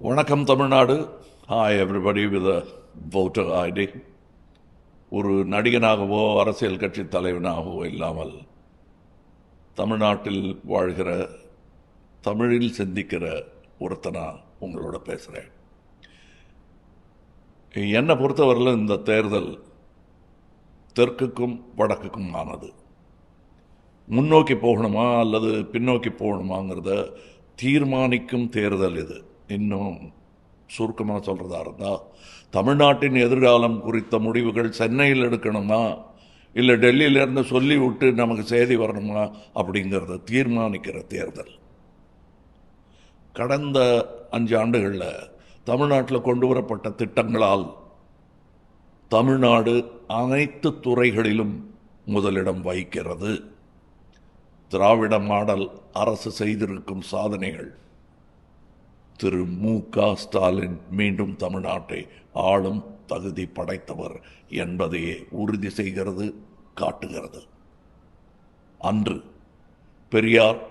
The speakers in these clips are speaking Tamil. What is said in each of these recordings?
வணக்கம் Tamil Nadu. Hi everybody with a voter ID. ஒரு நடிகனாகவோ அரசியல் கட்சி தலைவனாகவோ இல்லாமல் தமிழ்நாட்டில் வாழ்கிற தமிழில் சிந்திக்கிற ஒருத்தனா உங்களோட பேசுகிறேன். என்னை பொறுத்தவரையில் இந்த தேர்தல் தெற்குக்கும் வடக்குக்கும் ஆனது. முன்னோக்கி போகணுமா அல்லது பின்னோக்கி போகணுமாங்கிறத தீர்மானிக்கும் தேர்தல் இது. இன்னும் சுருக்கமாக சொல்கிறதா இருந்தால், தமிழ்நாட்டின் எதிர்காலம் குறித்த முடிவுகள் சென்னையில் எடுக்கணுமா இல்லை டெல்லியிலேருந்து சொல்லி விட்டு நமக்கு செய்தி வரணுமா அப்படிங்கிறத தீர்மானிக்கிற தேர்தல். கடந்த 5 ஆண்டுகளில் தமிழ்நாட்டில் கொண்டு வரப்பட்ட திட்டங்களால் தமிழ்நாடு அனைத்து துறைகளிலும் முதலிடம் வகிக்கிறது. திராவிட மாடல் அரசு செய்திருக்கும் சாதனைகள், திரு மு.க. ஸ்டாலின் மீண்டும் தமிழ்நாட்டை ஆளும் தகுதி படைத்தவர் என்பதையே உறுதி செய்கிறது, காட்டுகிறது. அன்று பெரியார்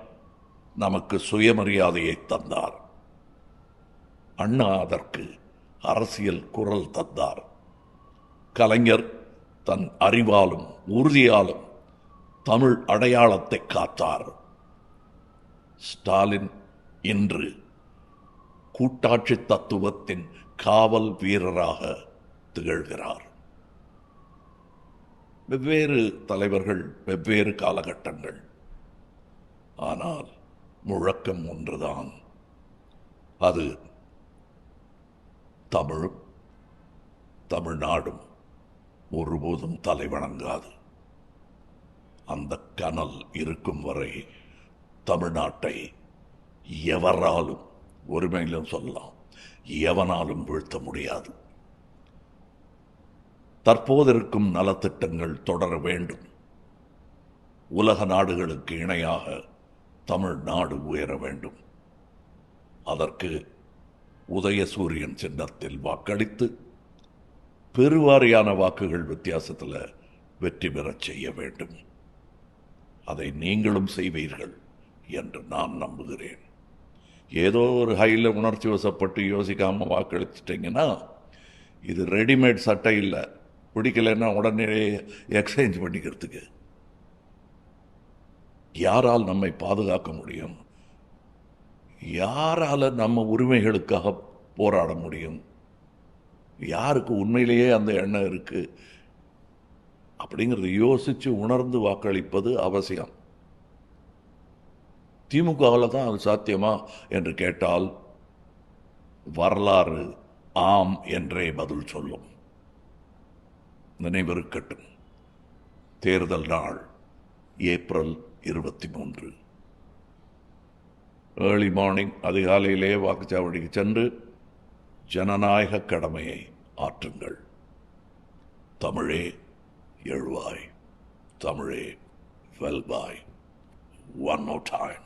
நமக்கு சுயமரியாதையை தந்தார். அண்ணா அதற்கு அரசியல் குரல் தந்தார். கலைஞர் தன் அறிவாலும் உறுதியாலும் தமிழ் அடையாளத்தை காத்தார். ஸ்டாலின் இன்று கூட்டாட்சி தத்துவத்தின் காவல் வீரராக திகழ்கிறார். வெவ்வேறு தலைவர்கள், வெவ்வேறு காலகட்டங்கள், ஆனால் முழக்கம் ஒன்றுதான். அது தமிழும் தமிழ்நாடும் ஒருபோதும் தலைவணங்காது. அந்த கனல் இருக்கும் வரை தமிழ்நாட்டை எவராலும், ஒருமையிலும் சொல்லலாம், எவனாலும் வீழ்த்த முடியாது. தற்போதிருக்கும் நலத்திட்டங்கள் தொடர வேண்டும். உலக நாடுகளுக்கு இணையாக தமிழ்நாடு உயர வேண்டும். அதற்கு உதயசூரியன் சின்னத்தில் வாக்களித்து பெருவாரியான வாக்குகள் வித்தியாசத்தில் வெற்றி பெறச் செய்ய வேண்டும். அதை நீங்களும் செய்வீர்கள் என்று நான் நம்புகிறேன். ஏதோ ஒரு ஹையில் உணர்ச்சி வசப்பட்டு யோசிக்காமல் வாக்களிச்சிட்டிங்கன்னா, இது ரெடிமேட் சட்டை இல்லை. பிடிக்கலைன்னா உடனே எக்ஸ்சேஞ்ச் பண்ணிக்கிறதுக்கு. யாரால் நம்மை பாதுகாக்க முடியும்? யாரால் நம்ம உரிமைகளுக்காக போராட முடியும்? யாருக்கு உண்மையிலேயே அந்த எண்ணம் இருக்குது அப்படிங்கிறத யோசித்து உணர்ந்து வாக்களிப்பது அவசியம். திமுகவில் தான் அது சாத்தியமா என்று கேட்டால் வரலாறு ஆம் என்றே பதில் சொல்லும். நினைவிருக்கட்டும், தேர்தல் நாள் ஏப்ரல் 23. ஏர்லி மார்னிங், அதிகாலையிலே வாக்குச்சாவடிக்கு சென்று ஜனநாயக கடமையை ஆற்றுங்கள். தமிழே எழுவாய், தமிழே வெல்வாய். One more time.